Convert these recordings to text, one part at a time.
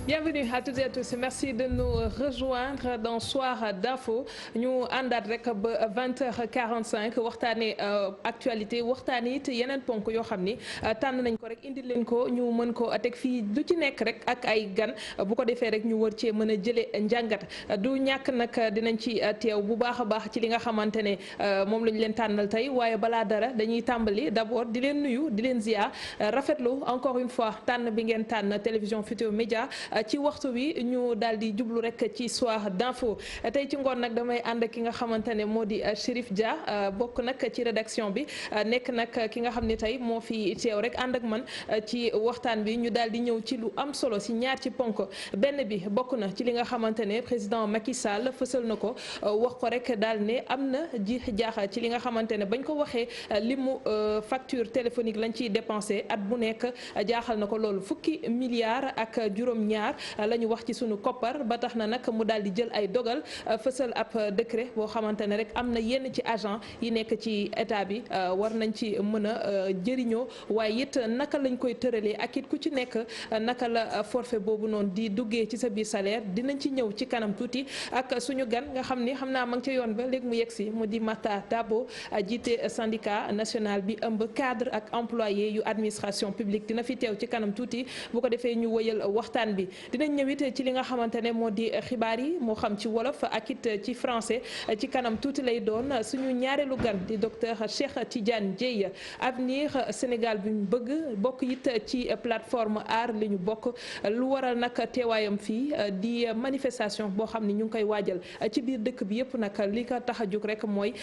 Bienvenue à toutes et à tous. Merci de nous rejoindre dans Soir d'info ñu àndaat rek ba 20h45 waxtaanee actualité waxtaanee it yeneen ponk yoo xam ni tànn nañ ko rek indil leen ko ñu mën ko teg fii du ci nekk rek ak ay gan bu ko defee rek ñu wër cee mën a jëlee njàngat du ñàkk nag dinañ ci teew bu baax a baax ci li nga xamante ne moom lañ leen tànnal tey waaye balaa dara dañuy tàmbali d'abord di leen nuyu di leen ziar rafetlu encore une fois tànn bi ngeen tànn télévision Futurs Médias ci waxtu wi ñu daal di jublu rek ci Soir d'info tey ci ngoon nag damay ànd ki nga xamante ne moo di Chérif Dia bokk nag ci rédaction bi nekk nag ki nga xam ne tey moo fi teew rek ànd ak man ci waxtaan bi ñu daal di ñëw ci lu am solo si ñaar ci ponk benn bi bokk na ci li nga xamante ne président Macky Sall fësal na ko wax ko rek daal ne am na ji jaaxa ci li nga xamante ne bañ ko waxee limu facture téléphonique lañ ciy dépensé at bu nekk jaaxal na ko loolu fukki milliards ak juróom-ñaar la ñu wax ci sunu koppar ba tax na nag mu daal di jël ay dogal fësal ab décret boo xamante ne rek am na yenn ci agent yi nekk ci état bi war nañ ci mën a jëriñoo waaye it naka lañ koy tëralee ak it ku ci nekk naka la forfait boobu noonu di duggee ci sa biir salaire dinañ ci ñëw ci kanam tuuti ak suñu gan nga xam ni xam naa ma ngi ca yoon ba léegi mu yegg si mu di Matar Dabo jiite syndicat national bi ëmb cadre ak employé yu administration publique dina fi teew ci kanam tuuti bu ko defee ñu wëyal waxtaan bi dinañ ñëwit ci li nga xamante ne moo di xibaar yi moo xam ci wolof ak it ci français ci kanam tuuti lay doon suñu ñaareelu gan di docteur Cheikh Tidiane Dièye avenir Sénégal bi ñu bëgg bokk it ci plateforme aar li ñu bokk lu waral nag teewaayam fii di manifestation boo xam ni ñu ngi koy waajal ci biir dëkk bi yëpp nag li ko tax a jóg rek mooy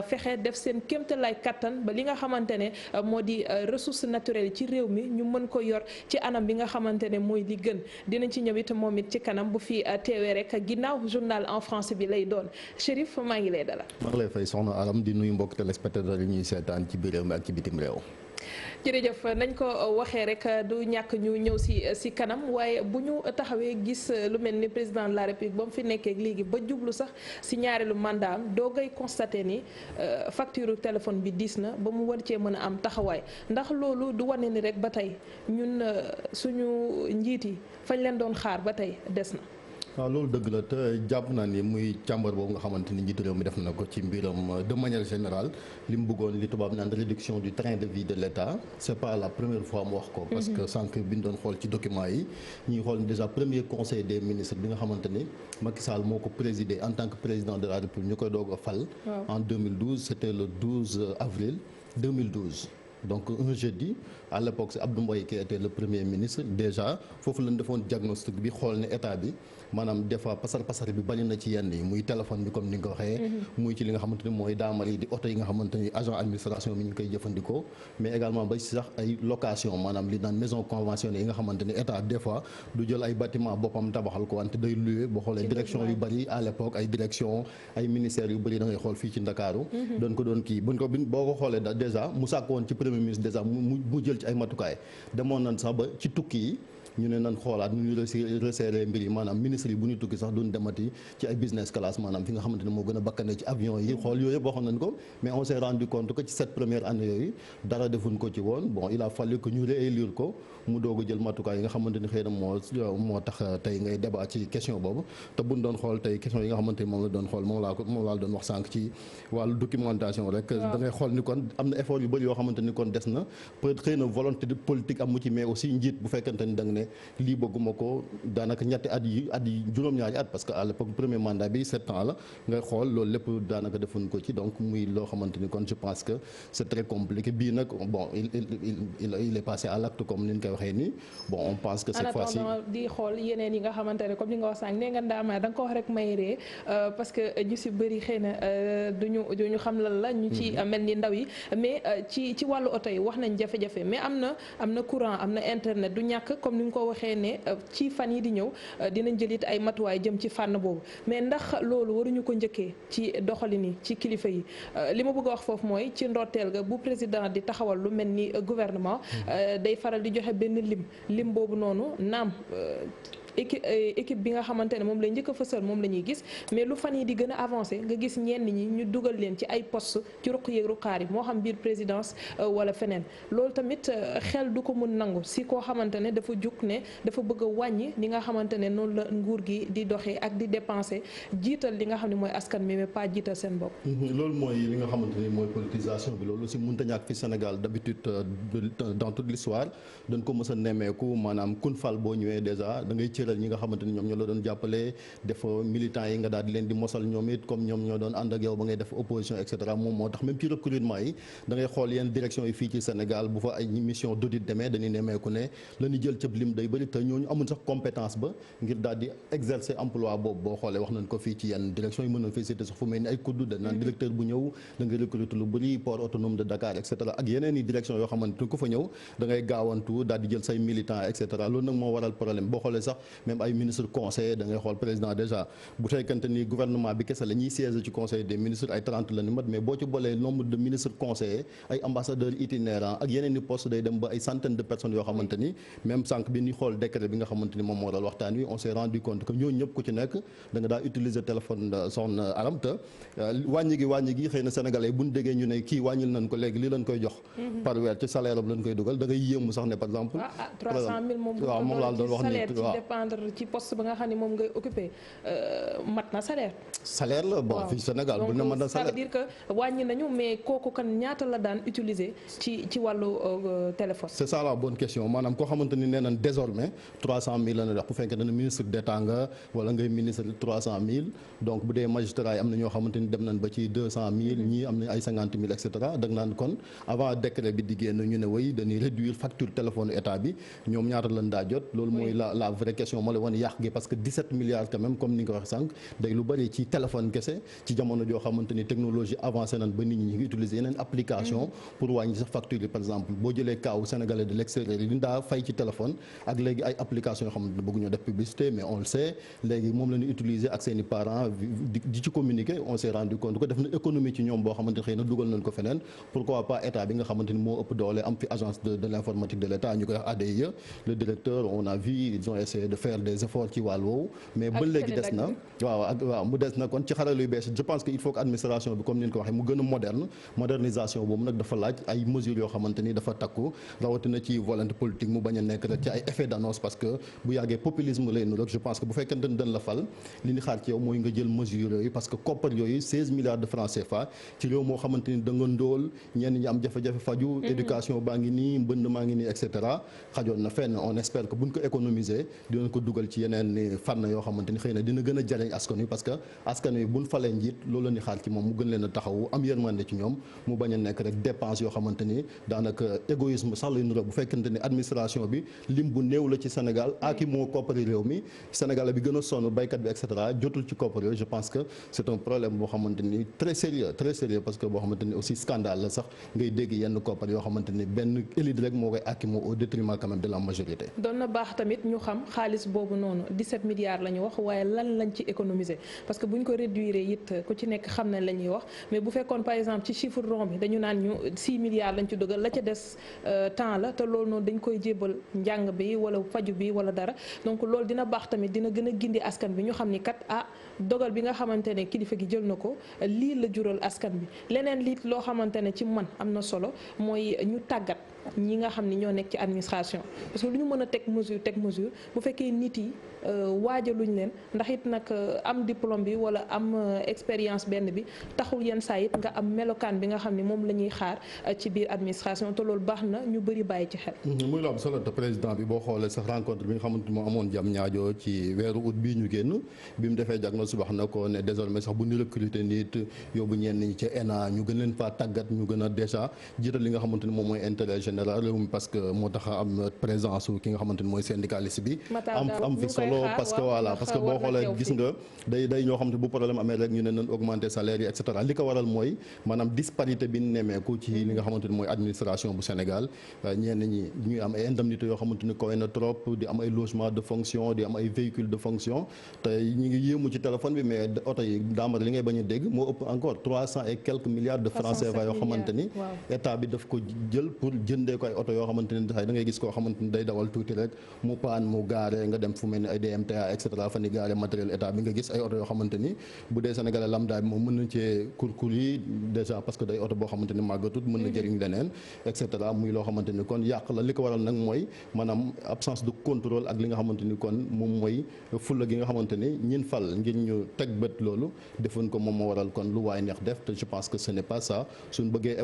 fexe def seen kéemtalaay kattan ba li nga xamante ne moo di ressources naturelles ci réew mi ñu mën ko yor ci anam bi nga xamante ne mooy li gën dinañ ci ñëw it moom it ci kanam bu fi teewee rek ginnaaw journal en français bi lay doon Chérif maa ngi lay dalal. maa ngi lay fay soxna Aram di nuyu mbokk téléspectateurs yi ñuy seetaan ci biir réew mi ak ci bitim réew. jërëjëf nañ ko waxee rek du ñàkk ñu ñëw si kanam waaye bu ñu taxawee gis lu mel ni président de la république ba mu fi nekkee léegi ba jublu sax si ñaareelu mandat am doo ngay constaté ni facture téléphone bi diis na ba mu war cee mën a am taxawaay ndax loolu du wane ni rek ba tey ñun suñu njiit yi fañ leen doon xaar ba tey des na. waaw loolu dëgg la te jàpp naa ni muy càmbar boobu nga xamante ni njiitu réew mi def na ko ci mbiram de manière générale li mu bëggoon li tubaab naan réduction du train de vie de l'État c'est pas la première fois mu wax ko. parce que sànq bi ñu doon xool ci document yi ñuy xool déjà premier conseil des ministres bi nga xamante ni Macky Sall moo ko présidé en tant que président de la République ñu koy doog a fal. en 2012 c'était le 12 avril 2012. donc un jeudi à l'époque c'est Abdou Mboye qui était le premier ministre déjà foofu lañ defoon diagnostic bi xool ne état bi maanaam des fois pasar bi bari na ci yenn yi muy téléphone bi comme ni nga ko waxee. muy ci li nga xamante ni mooy daamar yi di oto yi nga xamante ni agent administration bi ñu koy jëfandikoo mais également ba ci sax ay location maanaam li naan maison conventionnée yi nga xamante ni état des fois du jël ay bâtiment boppam tabaxal ko wante day louer boo xoolee direction yu bari à l'époque ay direction ay ministères yu bari da ngay xool fii ci Ndakaaru doon ko doon kii boo ko xoolee déjà mu sàkk woon ci premier ministre déjà mu jël ci ay matukaay demoon nañ sax ba ci tukki yi ñu ne nan xoolaat nu ñu resserré mbir yi maanaam ministre yi bu ñu tukki sax duñ demati ci ay business class maanaam fi nga xamante ne moo gën a bakkane ci avion yi xool yooyu yëpp waxoon nañ ko mais on s'est rendu compte que ci cette première année yooyu dara defuñ ko ci woon bon il a fallu que ñu réélire ko mu doog a jël matukaay yi nga xamante ni xëy na moo tax tey ngay débat ci question boobu te buñ doon xool tey question yi nga xamante ni moom la doon xool moom laa doon wax sànq ci wàllu documentation rek da ngay xool ni kon am na effort yu bëri yoo xamante ni kon des na peut-être xëy na volonté politique amu ci mais aussi njiit bu fekkente ni da nga ne lii bëgguma ko daanaka ñetti at yi juróom-ñaari at parce que à l'époque premier mandat bi 7 ans la ngay xool loolu lépp daanaka defuñ ko ci donc muy loo xamante ni kon je pense que c'est très compliqué bii nag bon il est passé à l'acte comme ni ñu koy waxee nii bon on pense que cette fois-ci di xool yeneen yi nga xamante ne comme li nga wax sànq nee nga ndaama da nga ko wax rek may ree parce que ñu si bëri xëy na duñu xam lan la ñu ci mel ni ndaw yi mais ci wàllu oto yi wax nañ jafe-jafe mais am na courant am na internet du ñàkk comme ni nga ko waxee ne ci fan yi di ñëw dinañ jëlit ay matuwaay jëm ci fànn boobu mais ndax loolu waruñu ko njëkkee ci doxalin yi ci kilifa yi li ma bëgg a wax foofu mooy ci ndorteel ga bu président di taxawal lu mel ni gouvernement day faral di joxe benn lim boobu noonu naam équipe bi nga xamante ne moom lay njëkk a fësal moom la ñuy gis mais lu fan yi di gën a avancé nga gis ñenn ñi ñu dugal leen ci ay poste ci ruq yeeg ruqaar yi moo xam biir présidence wala feneen loolu tamit xel du ko mun nangu si koo xamante ne dafa jug ne dafa bëgg a wàññi li nga xamante ne noonu la nguur gi di doxee ak di dépenser jiital li nga xam ne mooy askan mi mais pas jiital seen bopp. loolu mooy li nga xamante ni mooy politisation bi loolu aussi mënut a ñàkk fi Sénégal d'habitude dans toute l'histoire dañ ko mës a nemmeeku maanaam kun fal boo ñëwee déjà da ngay cëral ñi nga xamante ni ñoom ñoo la doon jàppale def militants yi nga daal di leen di mosal ñoom it comme ñoom ñoo doon ànd ak yow ba ngay def opposition et cetera moom moo tax même ci recrutement yi da ngay xool yenn direction yi fii ci Sénégal bu fa ay mission d'audit demee dañuy nemmeeku ne la ñu jël cëb lim day bëri te ñooñu amuñ sax compétence ba ngir daal di exercer emploi boobu boo xoolee wax nañ ko fii ci yenn direction yi mën nañ fay citer sax fu mel ni ay kudd da naan directeur bu ñëw da ngay recruter lu bëri port autonome de Dakar et cetera ak yeneen i direction yoo xamante ni ku fa ñëw da ngay gaawantu daal di jël say militants et cetera loolu nag moo waral problème boo xoolee sax même ay ministre conseil da ngay xool président déjà bu fekkante ni gouvernement bi kese la ñuy siège ci conseil des ministres ay 30 la ni mat mais boo ci boolee nombre de ministres conseillers ay ambassadeurs itinérants ak yeneen i poste day dem ba ay centaines de personnes yoo xamante ni même sànq bi ni xool décret bi nga xamante ni moom moo waral waxtaan wi on s'est rendu compte que ñooñu ñëpp ku ci nekk da nga daa utiliser téléphone soxna Aram te wàññi gi xëy na sénégalais bu ñu déggee ñu ne kii wàññil nañ ko léegi lii lañ koy jox par weer ci salaire am lañ koy dugal da ngay yéemu sax ne par exemple 300 000 moom laa doon wax ni salaire ci dépendre ci poste ba nga xam ne moom ngay occupé mat na salaire la bon fii Sénégal bu ne mat na salaire ça veut dire que wàññi nañu mais kooku kan ñaata la daan utiliser ci wàllu téléphone. c'est ça la bonne question maanaam koo xamante ni nee nañ désormais 300 000 la na wax bu fekkee ne ministre d'état nga wala ngay ministre 300 000 donc bu dee magistrat yi am na ñoo xamante ni dem nañ ba ci 200 000 ñii am nañ ay 50 000 et cetera da nga naan kon avant décret bi di génn ñu ne way dañuy réduire facture téléphone état bi ñoom ñaata lañ daa jot loolu mooy la vraie question moo la woon yàq gi parce que 17 milliards quand même comme ni nga ko wax sànq day lu bëri ci téléphone kese ci jamono joo xamante ni technologie avancée nañ ba nit ñi ngi utiliser yeneen application pour wàññi sax facture yi par exemple boo jëlee kaaw sénégalais de l'extérieur yi li daa fay ci téléphone ak léegi ay application yoo xamante ne bëgguñoo def publicité mais on le sait léegi moom la ñu utiliser ak seen i parents di ci communiquer on s'est rendu compte que def na économie ci ñoom boo xamante ne xëy na dugal nañ ko feneen pourquoi pas état bi nga xamante ni moo ëpp doole am fi agence de l'informatique de l'état ñu koy wax ADIE le directeur on a vu ils ont essayé de faire des efforts ci wàll woowu mais ba léegi des na waaw mu des na kon ci xarala yu bees je pense que il faut que administration bi comme ni ñu ko waxee mu gën a moderne modernisation boobu nag dafa laaj ay mesures yoo xamante ni dafa takku rawatina ci volonté politique mu bañ a nekk rek ci ay effet d'annonce parce que bu yàggee populisme lay nu rek je pense que bu fekkente ni dañ la fal li ñu xaar ci yow mooy nga jël mesures yooyu parce que koppar yooyu 16 milliards de francs CFA ci réew moo xamante ni da nga ndóol ñenn ñi am jafe-jafe faju éducation baa ngi nii mbënd maa ngi nii et cetera xajoon na fenn on espère que buñ ko économiser dinañ ko dugal ci yeneen fànn yoo xamante ni xëy na dina gën a jariñ askan wi parce que askan wi buñ falee njiit loolu la ñuy xaar ci moom mu gën leen a taxawu am yërmande ci ñoom mu bañ a nekk rek dépense yoo xamante ni daanaka égoïsme sax lay nuroo bu fekkente ni administration bi lim bu néew la ci Sénégal aki moo koppari réew mi Sénégal bi gën a sonn baykat bi et cetera jotul ci koppar yooyu je pense que c'est un problème boo xamante ni très sérieux parce que boo xamante ni aussi scandale la sax ngay dégg yenn koppar yoo xamante ni benn élite rek moo koy aki moo au détriment quand même de la majorité. doon na baax tamit ñu xam xaalis boobu noonu 17 milliards la ñu wax waaye lan lañ ci économiser parce que bu ñu ko réduire it ku ci nekk xam nañ la ñuy wax mais bu fekkoon par exemple ci chiffre rond bi dañu naan ñu 6 milliards lañ ci dugal la ca des temps la te loolu noonu dañ koy jébal njàng bi wala faju bi wala dara donc loolu dina baax tamit dina gën a gindi askan bi ñu xam ni kat dogal bi nga xamante ne kilifa gi jël na ko lii la jural askan bi leneen lii loo xamante ne ci man am na solo mooy ñu tàggat ñi nga xam ni ñoo nekk ci administration parce que lu ñu mën a teg mesure bu fekkee nit yi waajaluñ leen ndax it nag am diplôme bi wala am expérience benn bi taxul yenn saa it nga am melokaan bi nga xam ni moom la ñuy xaar ci biir administration te loolu baax na ñu bëri bàyyi ci xel. muy lu am solo te président bi boo xoolee sax rencontre bi nga xamante moo amoon jam ñaajoo ci weeru août bii ñu génn bi mu defee diagnostic wax na ko ne désormais sax bu ñu recruter nit yóbbu ñenn ñi ci ENA ñu gën leen faa tàggat ñu gën a déjà jiital li nga xamante ni moom mooy intérêt général réew mi parce que moo tax am présence ki nga xamante ni mooy syndicaliste bi am fi solo parce que voilà parce que boo xoolee gis nga day ñoo xam ne bu problème amee rek ñu ne nañ augmenter salaire yi et cetera li ko waral mooy maanaam disparité bi nemmeeku ci li nga xamante ni mooy administration bu Sénégal ñenn ñi ñuy am ay indemnités yoo xamante ni kawe na trop di am ay logement de fonction di am ay véhicules de fonction te ñi ngi yéemu ci téléphone bi mais oto yi daamar li ngay bañ a dégg moo ëpp encore 300 et quelques milliards de francs CFA yoo xamante ni état bi daf ko jël pour jënd jëndee ko ay oto yoo xamante ni da ngay gis koo xamante ni day dawal tuuti rek mu paan mu gaare nga dem fu mel ni ay DMTA et cetera fa ni gaare matériel état bi nga gis ay oto yoo xamante ni bu dee Sénégalais lambda bi moom mën na cee kurkur yi déjà parce que day oto boo xamante ni màggatut mën na jëriñ leneen et cetera muy loo xamante ni kon yàq la li ko waral nag mooy maanaam absence de contrôle ak li nga xamante ni kon moom mooy fulla gi nga xamante ni ñin fal ngir ñu teg bët loolu defoon ko moom moo waral kon lu waay neex def te je pense que ce n'est pas ça suñ bëggee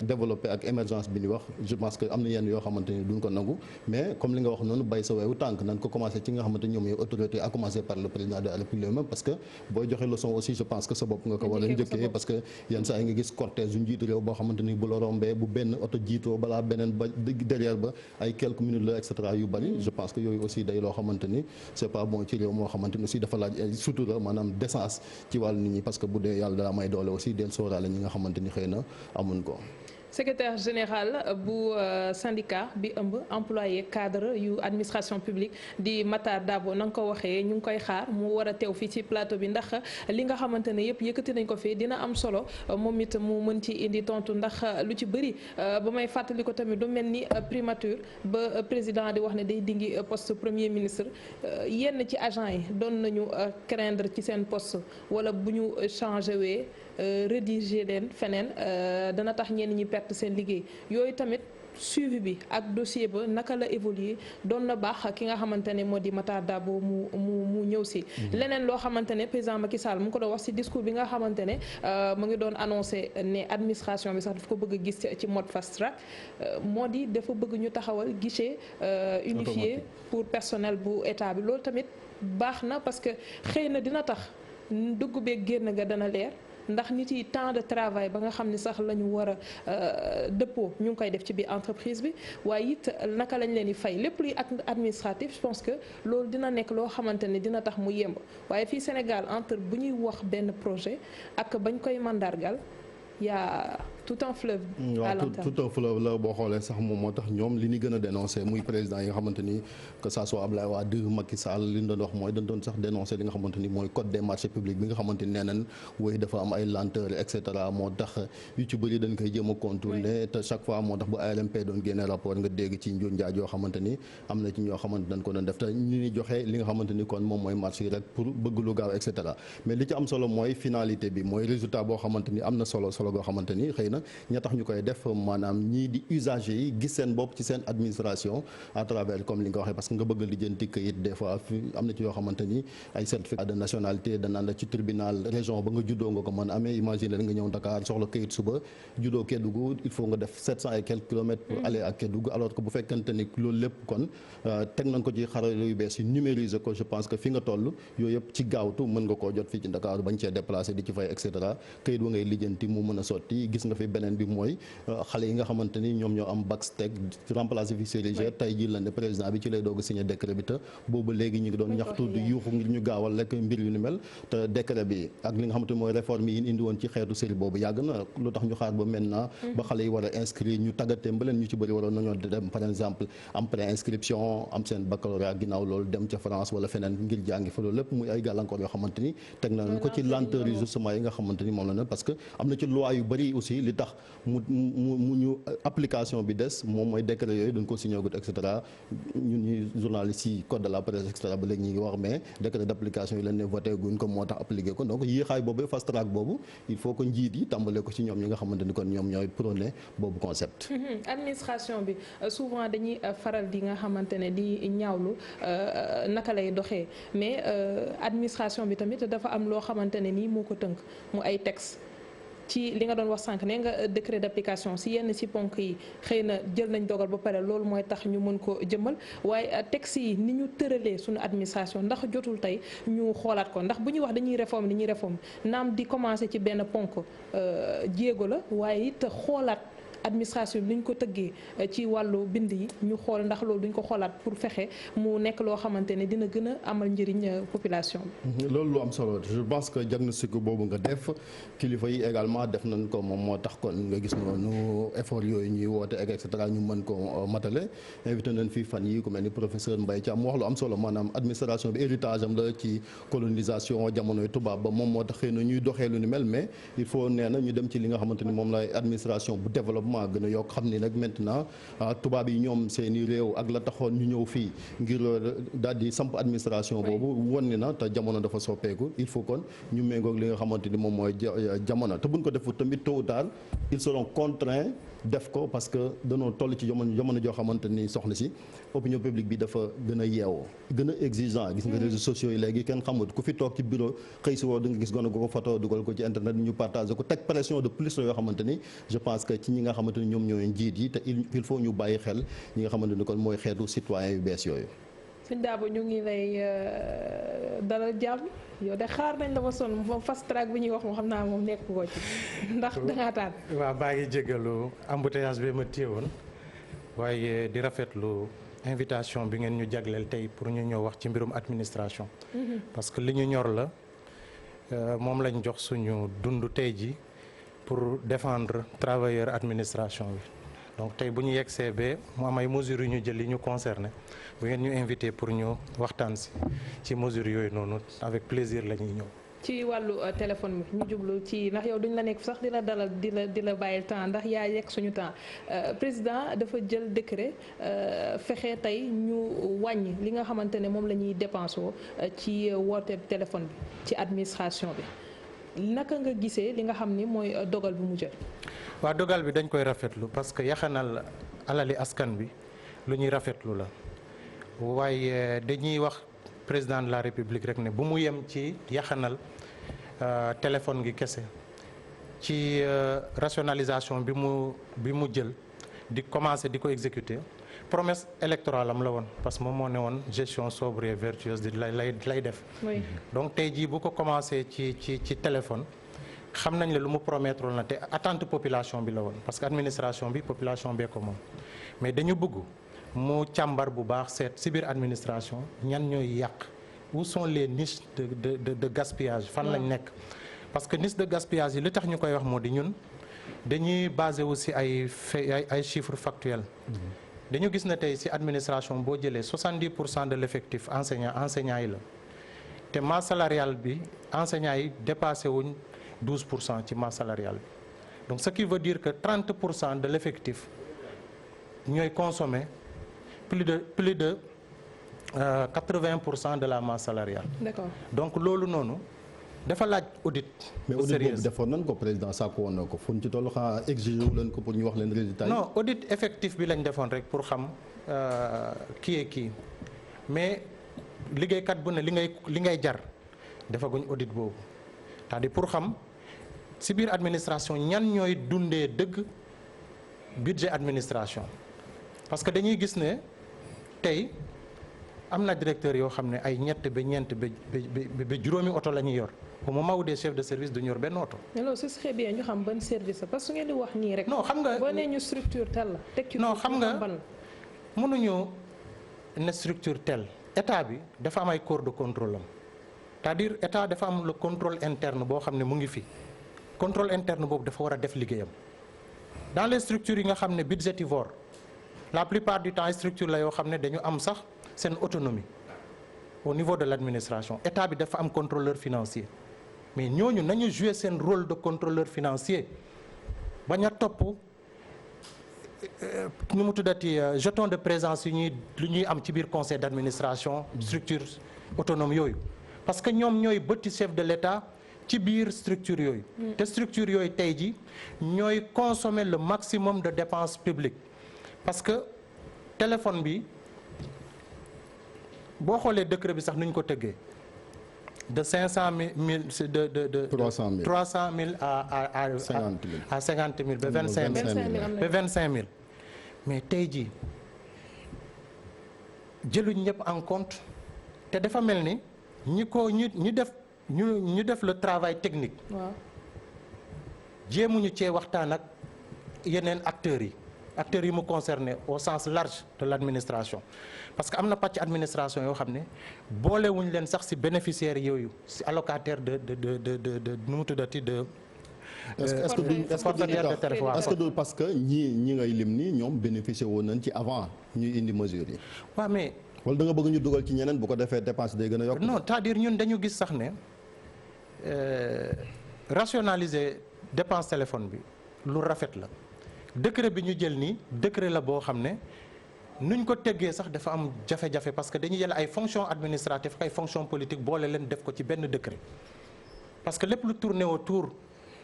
développer ak émergence bi ñu wax je pense que am na yenn yoo xamante ni duñ ko nangu mais comme li nga wax noonu bay sa weewu tànk nan ko commencé ci nga xamante ni ñoom ñooy autorité à commencer par le président de la République même parce que booy joxe leçon aussi je pense que sa bopp nga ko war a njëkkee parce que yenn saa yi nga gis cortège yu njiitu réew boo xamante ni bu la rombee bu benn oto jiitoo balaa beneen ba derrière ba ay quelques minutes la et cetera yu bari je pense que yooyu aussi day loo xamante ni c'est pas bon ci réew moo xamante ni aussi dafa laaj sutura maanaam décence ci wàllu nit ñi parce que bu dee yàlla daa may doole aussi del sóoraale ñi nga xamante ni xëy na amuñ ko. secrétaire général bu syndicat bi ëmb employé cadre yu administration publique di Matar Dabo na nga ko waxee ñu ngi koy xaar mu war a teew fii ci plateau bi ndax li nga xamante ne yëpp yëkkati nañ ko fii dina am solo moom it mu mën ci indi tontu ndax lu ci bëri ba may fàttali ko tamit du mel ni primature ba président di wax ne day dingi poste premier ministre yenn ci agent yi doon nañu craindre ci seen poste wala bu ñu changé wee rédiger leen feneen dana tax ñenn ñi perte seen liggéey yooyu tamit suivi bi ak dossier ba naka la évoluer doon na baax ki nga xamante ne moo di Matar Dabo mu ñëw si. leneen loo xamante ne président Macky Sall mu ngi ko doon wax si discours bi nga xamante ne mu ngi doon annoncé ne administration bi sax daf ko bëgg a gis ci mode fast track moo di dafa bëgg ñu taxawal guichet unifié pour personnel bu état bi loolu tamit baax na parce que xëy na dina tax dugg beeg génn ga dana leer. ndax nit yi temps de travail ba nga xam ne sax la ñu war a dëppoo ñu ngi koy def ci biir entreprise bi waaye it naka lañ leen di fay lépp luy administratif je pense que loolu dina nekk loo xamante ne dina tax mu yemb waaye fii Sénégal entre bu ñuy wax benn projet ak bañ koy mandargal yaa tout un fleuve. à l'intérieur tout un fleuve la boo xoolee sax moom moo tax ñoom li ñu gën a dénoncé muy président yi nga xamante ni que ça soit Abdoulaye Wade Macky Sall li ñu doon wax mooy dañ doon sax dénoncé li nga xamante ni mooy code des marchés publics bi nga xamante ni nee nañ woy dafa am ay lenteur et cetera moo tax yu ci bëri dañ koy jéem a contourner te chaque fois moo tax bu ARMP doon génne rapport nga dégg ci njuuj njaaj yoo xamante ni am na ci ñoo xamante dañ ko doon def te ñu ni joxe li nga xamante ni kon moom mooy marché yi rek pour bëgg lu gaaw et cetera mais li ci am solo mooy finalité bi mooy résultat boo xamante ni am na solo goo xamante ni xëy na ña tax ñu koy def maanaam ñii di usagers yi gis seen bopp ci seen administration à travers comme li nga waxee parce que nga bëgg a lijjanti këyit des fois am na ci yoo xamante ni ay certificat de nationalité danaan la ci tribunal région ba nga juddoo nga ko mën amee imaginer nga ñëw Dakar soxla këyit suba juddoo Kédougou il faut nga def 700 et quelques kilomètres pour aller ak Kédougou alors que bu fekkente ni loolu lépp kon teg nañ ko ci xarala yu bees yi numériser ko je pense que fi nga toll yooyu yëpp ci gaawtu mën nga koo jot fii ci Dakar bañ cee déplacé di ci fay et cetera këyit wa ngay lijjanti mu mën a sotti gis nga fi beneen bi mooy xale yi nga xamante ni ñoom ñoo am bac STEC remplacé fi Sérigère tey jii la ne président bi ci lay doog a signé décret bi te boobu léegi ñu ngi doon ñaxtu di yuuxu ngir ñu gaawal rek mbir yu ni mel te décret bi ak li nga xamante ni mooy réforme yi indi woon ci xeetu série boobu yàgg na lu tax ñu xaar ba maintenant ba xale yi war a inscrire ñu tàggatee ba leen ñu ci bëri waroon nañoo dem par exemple am pré-inscription am seen baccalauréat ginnaaw loolu dem ca France wala feneen ngir jàngi fa loolu lépp muy ay gàllankoor yoo xamante ni teg nañu ko ci lenteur yi justement yi nga xamante ni moom la ne parce que am na ci loi yu bëri aussi li tax mu ñu application bi des moom mooy décret yooyu dañ ko signé gut et cetera ñun ñuy journalistes yi code de la presse et cetera ba léegi ñu ngi wax mais décret d' application yi leen ne voté guñ ko moo tax appliqué ko donc yéexaay boobu fast track boobu il faut que njiit yi tàmbale ko ci ñoom ñi nga xamante ni kon ñoom ñooy prôné boobu concept. administration bi souvent dañuy faral di nga xamante ne di ñaawlu naka lay doxee mais administration bi tamit dafa am loo xamante ne nii moo ko tënk mu ay texte ci li nga doon wax sànq ne nga décret d'application si yenn si ponk yi xëy na jël nañ dogal ba pare loolu mooy tax ñu mën ko jëmmal waaye texte yi ni ñu tëralee suñu administration ndax jotul tey ñu xoolaat ko ndax bu ñuy wax dañuy réforme naam di commencer ci benn ponk jéego la waaye it xoolaat administration bi ni ñu ko tëggee ci wàllu bind yi ñu xool ndax loolu duñ ko xoolaat pour fexe mu nekk loo xamante ne dina gën a amal njëriñ population bi. loolu lu am solo je pense que diagnostic boobu nga def kilifa yi également def nañ ko moom moo tax kon nga gis noonu effort yooyu ñuy woote et cetera ñu mën ko matale invité nañ fii fan yi ku mel ni professeur Mbaye Thiam mu wax lu am solo maanaam administration bi héritage am la ci colonisation jamonoy tubaab ba moom moo tax xëy na ñuy doxee lu ni mel mais il faut nee na ñu dem ci li nga xamante ni moom lay administration bu développement vraiment gën a yokk xam ni nag maintenant tubaab yi ñoom seeni réew ak la taxoon ñu ñëw fii ngir daal di samp administration boobu won ni na te jamono dafa soppeeku il faut kon ñu méngoog li nga xamante ni moom mooy jamono te buñ ko defu tamit tôt ou tard ils seront contraints def ko parce que danoo toll ci jamono joo xamante ni soxna si opinion publique bi dafa gën a yeewoo gën a exigeant gis nga réseaux sociaux yi léegi kenn xamut ku fi toog ci bureau xëy si woo da nga gis gone gu ko photo dugal ko ci internet ñu partagé ko teg pression de plus la yoo xamante ni je pense que ci ñi nga xamante ni ñoom ñooy njiit yi te il faut ñu bàyyi xel ñi nga xamante ni kon mooy xeetu citoyen yu bees yooyu. sëñ Dabo ñu ngi lay dalal jàmm yow de xaar nañ la ma sonn moom fast track bi ñuy wax moom xam naa moom nekk ko ci ndax dangaa taan. waaw baa ngi jégalu embouteillage bi ma téewoon waaye di rafetlu invitation bi ngeen ñu jagleel tey pour ñu ñëw wax ci mbirum administration. parce que li ñu ñor la moom lañ jox suñu dund tey ji pour défendre travailleur administration bi. donc tey bu ñu yegsee ba mu am ay mesures yu ñu jël yi ñu concerné bu ngeen ñu invité pour ñu waxtaan ci mesures yooyu noonu avec plaisir la ñuy ñëw. ci wàllu téléphone bi ñu jublu ci ndax yow duñ la nekk sax di la dalal di la bàyyil temps ndax yaa yegg suñu temps président dafa jël décret fexe tey ñu wàññi li nga xamante ne moom la ñuy dépensé ci woote téléphone bi ci administration bi naka nga gisee li nga xam ni mooy dogal bi mu jël. waaw dogal bi dañ koy rafetlu parce que yaxanal alali askan bi lu ñuy rafetlu la waaye dañuy wax président de la république rek ne bu mu yem ci yaxanal téléphone gi kese ci rationalisation bi mu jël di commencer di ko exécuter promesse électorale am la woon parce que moom moo ne woon gestion sobre et vertueuse di lay def. donc tey jii bu ko commencer ci téléphone. xam nañ la lu mu promettre na te attente population bi la woon parce que administration bi population bee ko moom mais dañu bëgg mu càmbar bu baax seet ci biir administration ñan ñooy yàq où sont les niches de gaspillage fan lañ nekk parce que niche de gaspillage yi li tax ñu koy wax moo di ñun dañuy basé aussi ay chiffres factuels dañu gis ne tey ci administration boo jëlee 70% de l'effectif enseignants yi la te masse salariale bi enseignants yi dépassé wuñ 12% ci masse salariale bi donc ce qui veut dire que 30% de l'effectif ñooy consommer plus de 80% de la masse salariale. D'accord. donc loolu noonu dafa laaj audit. mais audit boobu defoon nañ ko président sàkku woon na ko fu ñu ci toll xanaa exiger wu leen ko pour ñu wax leen résultat yi. non audit effectif bi lañ defoon rek pour xam kii mais liggéeykat bu ne li ngay jar defaguñ audit boobu c'est-à-dire pour xam. ci biir administration ñan ñooy dundee dëgg budget administration parce que dañuy gis ne tey am na directeur yoo xam ne ay ñett ba ñeent ba juróomi oto la ñuy yor au moment où des chefs de service duñu yor benn oto. mais loolu ce serait bien ñu xam ban service la parce que su ngeen di wax nii rek. non xam nga boo nee ñu structure tel la. teg ci non xam nga mënuñu ne structure tel état bi dafa am ay corps de contrôle am c'est-à-dire état dafa am le contrôle interne boo xam ne mu ngi fi. contrôle interne boobu dafa war a def liggéeyam dans les structures yi nga xam ne budgétivore la plupart du temps ay structure la yoo xam ne dañu am sax seen autonomie au niveau de l'administration état bi dafa am contrôleur financier mais ñooñu nañu jouer seen rôle de contrôleur financier bañ a topp ñu mu tuddati jeton de présence lu ñuy am ci biir conseil d'administration structure autonome yooyu parce que ñoom ñooy bëtti chef de l'État ci biir structure yooyu te structure yooyu tey ji ñooy consommer le maximum de dépenses publiques parce que téléphone bi boo xoolee décret bi sax nu ñu ko tëggee de 500 000 de 300 000 à 50 000 ba 25 000 ba 25 000 mais tey ji jëluñ ñëpp en compte te dafa mel ni ñu def le travail technique. waaw jéemuñu cee waxtaan ak yeneen acteurs yi mu concerné au sens large de l'administration parce que am na pàcc administration yoo xam ne boolewuñ leen sax ci bénéficiaires yooyu ci allocataire de nu mu tuddati de. est-ce que du parce que ñi ngay lim nii ñoom bénéficier woon nañ ci avant ñuy indi mesures yi. waaw mais. wala da nga bëgg ñu dugal ci ñeneen bu ko defee dépense day gën a yokk. non c'est-à-dire ñun dañu gis sax ne rationaliser dépense téléphone bi lu rafet la décret bi ñu jël nii décret la boo xam ne nuñ ko teggee sax dafa am jafe-jafe parce que dañuy jël ay fonctions administratives ay fonctions politiques boole leen def ko ci benn décret parce que lépp lu tourné autour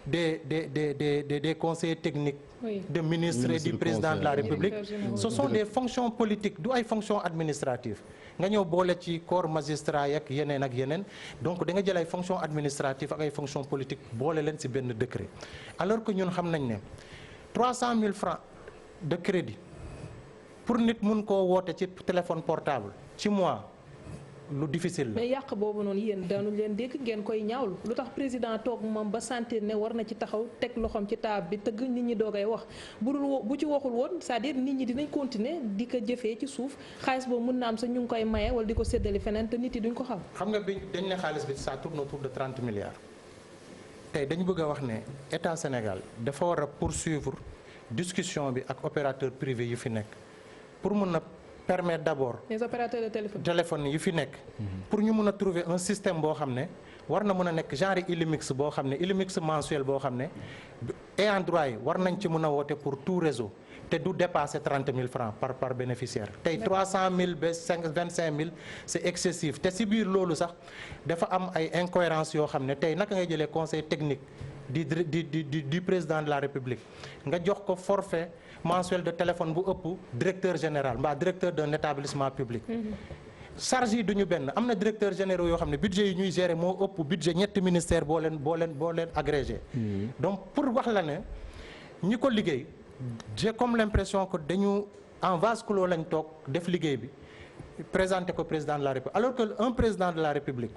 des conseillers techniques, oui, des ministres et du président de la République, ce sont des fonctions politiques, du ay fonctions administratives. nga ñëw boole ci corps magistrat ak yeneen donc da nga jël ay fonctions administratives ak ay fonctions politiques boole leen ci benn décret alors que ñun xam nañ ne 300 000 francs de crédit pour nit mun koo woote ci téléphone portable ci mois lu difficile la. mais yàq boobu noonu yéen daanu leen dégg ngeen koy ñaawlu lu tax président toog moom ba sentir ne war na ci taxaw teg loxoom ci taab bi tëgg nit ñi doogay wax bu ci waxul woon c'est-à-dire nit ñi dinañ continuer di ko jëfee ci suuf xaalis boobu mën na am sax ñu ngi koy maye wala di ko séddale feneen te nit yi duñ ko xam. xam nga bi dañ ne xaalis bi ça tourne autour de 30 milliards tey dañu bëgg a wax ne état Sénégal dafa war a poursuivre discussion bi ak opérateur privé yu fi nekk pour mën a permettre d'abord les opérateurs de téléphone yu fi nekk pour ñu mën a trouver un système boo xam ne war na mën a nekk genre Illimix boo xam ne Illimix mensuel boo xam ne ayant droit yi war nañ ci mën a woote pour tout réseau te du dépasser 30 000 francs par bénéficiaire tey 300 000 ba 25 000 c'est excessif te si biir loolu sax dafa am ay incohérences yoo xam ne tey naka ngay jëlee conseil technique du président de la République nga jox ko forfait mensuel de téléphone bu ëpp directeur général mbaa directeur d'un établissement public. charge yi duñu benn am na directeur généraux yoo xam ne budget yi ñuy gérer moo ëpp budget ñetti ministère boo leen agrégé. donc pour wax la ne ñi ko liggéey j'ai comme l'impression que dañu en vase clos lañ toog def liggéey bi présenté ko président de la République alors que un président de la République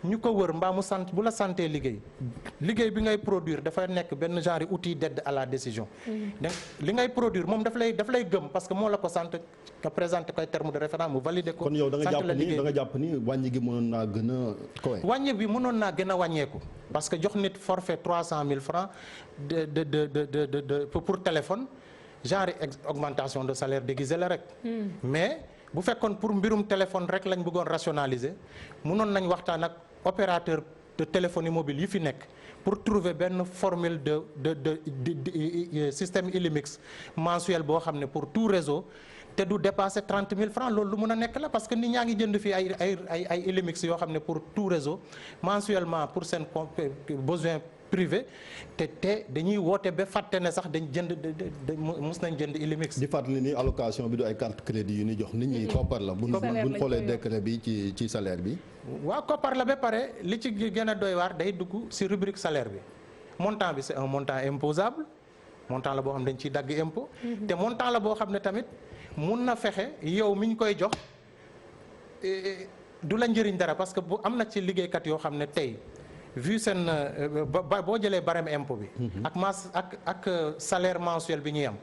ñu ko wër mbaa mu sant bu la santé liggéey bi ngay produire dafa nekk benn genre outil d'aide à la décision. donc li ngay produire moom daf lay gëm parce que moo la ko sant nga présenté koy terme de référence mu validé ko. kon yow da nga jàpp ni wàññi gi mënoon naa gën a kowe. wàññi bi mënoon naa gën a wàññeeku parce que jox nit forfait 300 000 francs pour téléphone genre augmentation de salaire déguisé la rek. mais bu fekkoon pour mbirum téléphone rek lañ bëggoon rationaliser mënoon nañ waxtaan ak opérateur de téléphonie mobile yi fi nekk pour trouver benn formule de système Illimix mensuel boo xam ne pour tout réseau te du dépasser 30 000 francs loolu lu mën a nekk la parce que nit ñaa ngi jënd fii ay Illimix yoo xam ne pour tout réseau mensuellement pour seen besoin privé te dañuy woote ba fàtte ne sax dañ mus nañ jënd Illimix. di fàttali ni allocation bi du ay carte crédit yu ni jox nit ñi koppar la bu ñu xoolee décret bi ci salaire bi. waaw koppar la ba pare li ci gën a doy waar day dugg ci rubrique salaire bi montant bi c'est un montant imposable montant la boo xam ne dañ ciy dagg impôt. te montant la boo xam ne tamit mun na fexe yow mi ñu koy jox du la njëriñ dara parce que bu am na ci liggéeykat yoo xam ne tey. vu seen boo jëlee barème impôt bi. ak salaire mensuel bi ñuy am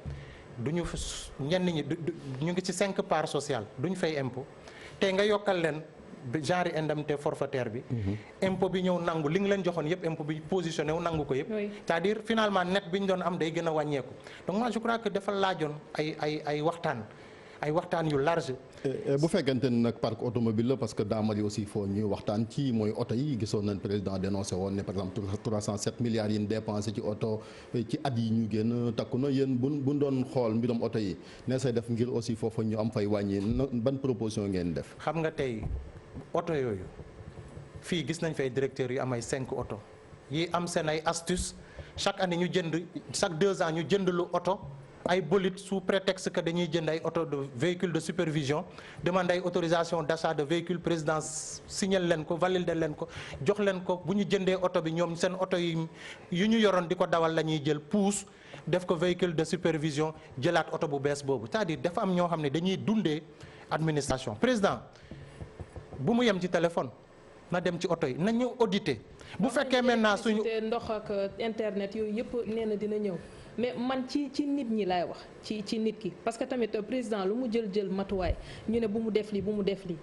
duñu ñenn ñi ñu ngi ci 5 parts sociales duñ fay impôt tey nga yokkal leen genre indemnité forfaitaire bi. impôt bi ñëw nangu li nga leen joxoon yëpp impôt bi positionné wu nangu ko yëpp. c'est-à-dire finalement net bi ñu doon am day gën a wàññeeku donc moi je crois que dafa laajoon ay waxtaan yu large. bu fekkente ni nag parc automobile la parce que daamari aussi foo ñuy waxtaan ci mooy oto yi gisoon nañ président dénoncé woon ne par exemple 307 milliards yi ñu dépensé ci oto ci at yi ñu génn takku na yéen bu doon xool mbiram oto yi ne say def ngir aussi foofu ñu am fay wàññi ban proposition ngeen def. xam nga tey oto yooyu fii gis nañ fay directeurs yu am ay 5 oto yi am seen ay astuce chaque année ñu jënd chaque 2 ans ñu jënd lu oto. ay bolide sous prétexte que dañuy jënd ay auto de véhicule de supervision demande ay autorisation d'achat de véhicule président signal leen ko valider leen ko jox leen ko bu ñu jëndee oto bi ñoom seen oto yi yu ñu yoroon di ko dawal la ñuy jël pousse def ko véhicule de supervision jëlaat oto bu bees boobu c'est-à-dire dafa am ñoo xam ne dañuy dundee administration président bu mu yem ci téléphone na dem ci oto yi na ñëw auditer bu fekkee maintenant suñu ndox ak internet yooyu yëpp nee na dina ñëw mais man ci nit ñi laay wax ci nit ki parce que tamit président lu mu jël matuwaay ñu ne bu mu def lii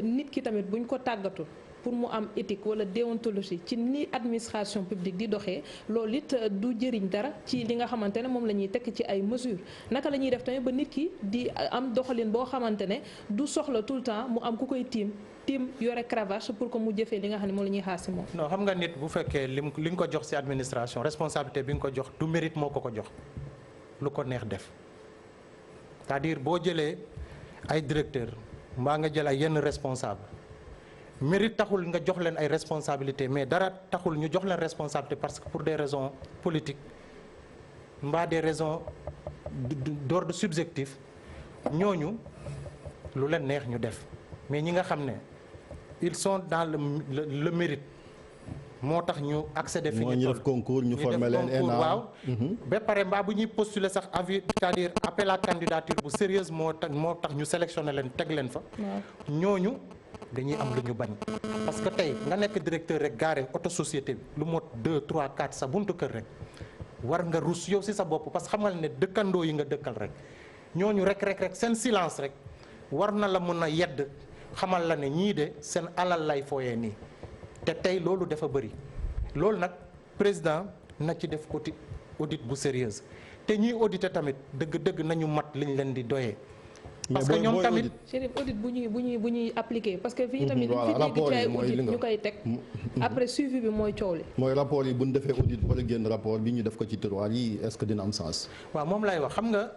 nit ki tamit buñ ko tàggatul pour mu am éthique wala déontologie ci ni administration publique di doxee loolu it du jëriñ dara ci li nga xamante ne moom la ñuy tekk ci ay mesures naka la ñuy def tamit ba nit ki di am doxalin boo xamante ne du soxla tout le temps mu am ku koy tiim yore cravache pour que mu jëfee li nga xam ne moom la ñuy xaar si moom. non xam nga nit bu fekkee li nga ko jox ci administration responsabilité bi nga ko jox du mérite moo ko jox lu ko neex def c'est-à-dire boo jëlee ay directeur mbaa nga jël ay yenn responsable mérite taxul nga jox leen ay responsabilité mais dara taxul ñu jox leen responsabilité parce que pour des raisons politiques mbaa des raisons d'ordre subjectif ñooñu lu leen neex ñu def mais ñi nga xam ne ils sont dans le mérite moo tax ñu accéder fi ñu def concours ñu former leen ENA waaw ba pare mbaa bu ñuy postuler sax avis c'est-à-dire appel à candidature bu sérieuse moo tax ñu sélectionner leen teg leen fa ñooñu dañuy am lu ñu bañ parce que tey nga nekk directeur rek gaare auto société bi lu mot 2 3 4 sa buntu kër rek war nga rus yow si sa bopp parce que xam nga ne dëkkandoo yi nga dëkkal rek ñooñu rek seen silence rek war na la mën a yedd xamal la ne ñii de seen alal lay fooyee nii te tey loolu dafa bëri loolu nag président na ci def audit bu sérieuse te ñiy auditer tamit dëgg-dëgg nañu mat liñ leen di doyee. parce que ñoom tamit Chérif audit bu ñuy appliquer parce que fii tamit fi dégg ci ay audit ñu koy teg après suivi bi mooy coow li mooy rapport yi bu ñu defee audit wala génn rapport bi ñu def ko ci tiroir yi est-ce que dina am sens. waaw moom lay wax xam nga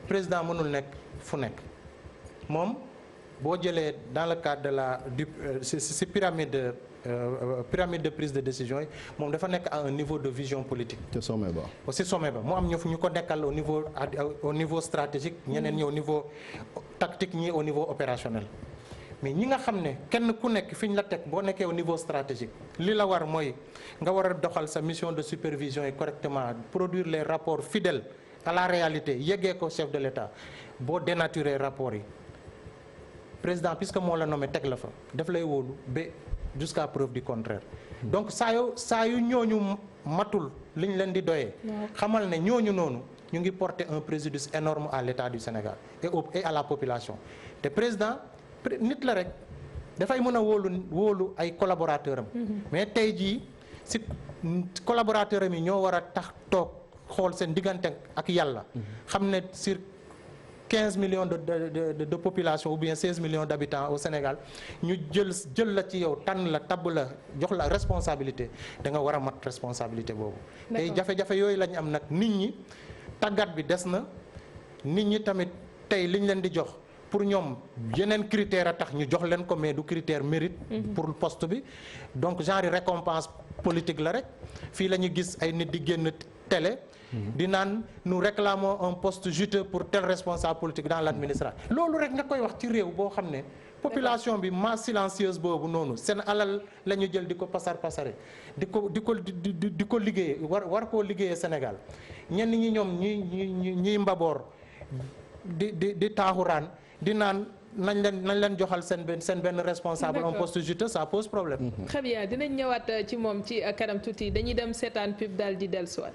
président mënul nekk fu nekk moom boo jëlee dans le cadre de la si pyramide de prise de décision yi moom dafa nekk à un niveau de vision politique. te sommet ba. aussi sommet ba mu am ñu ko nekkal au niveau stratégique ñeneen ñi au niveau tactique ñi au niveau opérationnel mais ñi nga xam ne kenn ku nekk fi ñu la teg boo nekkee au niveau stratégique li la war mooy nga war a doxal sa mission de supervision yi correctement produire les rapports fidèles à la réalité yeggee ko chef de l'État boo dénaturer rapport yi président puisque moo la nommé teg la fa daf lay wóolu ba jusqu'à preuve du contraire donc saa yu ñooñu matul liñ leen di doyee xamal ne ñooñu noonu ñu ngi porter un préjudice énorme à l'État du Sénégal et à la population te président nit la rek dafay mën a wóolu ay collaborateurs am mais tey jii si collaborateurs am yi ñoo war a tax toog xool seen diggante ak yàlla xam ne sur 15 millions de population ou bien 16 millions d'habitants au Sénégal ñu jël la ci yow tànn la tabb la jox la responsabilité da nga war a mat responsabilité boobu tey jafe-jafe yooyu la ñu am nag nit ñi tàggat bi des na nit ñi tamit tey liñ leen di jox pour ñoom yeneen critère a tax ñu jox leen ko mais du critère mérite pour poste bi donc genre récompense politique la rek fii la ñu gis ay nit di génn télé di naan nous réclamons un poste juteux pour tel responsable politique dans l'administration loolu rek nga koy wax ci réew boo xam ne population bi masse silencieuse boobu noonu seen alal la ñu jël di ko pasare di ko liggéeyee war koo liggéeyee Sénégal ñenn ñi ñoom ñuy mbaboor di taaxuraan di naan nañ leen joxal seen benn responsable un poste juteux ça pose problème. Très bien dinañ ñëwaat ci moom ci kanam tuuti dañuy dem seetaan pub daal di dellusiwaat.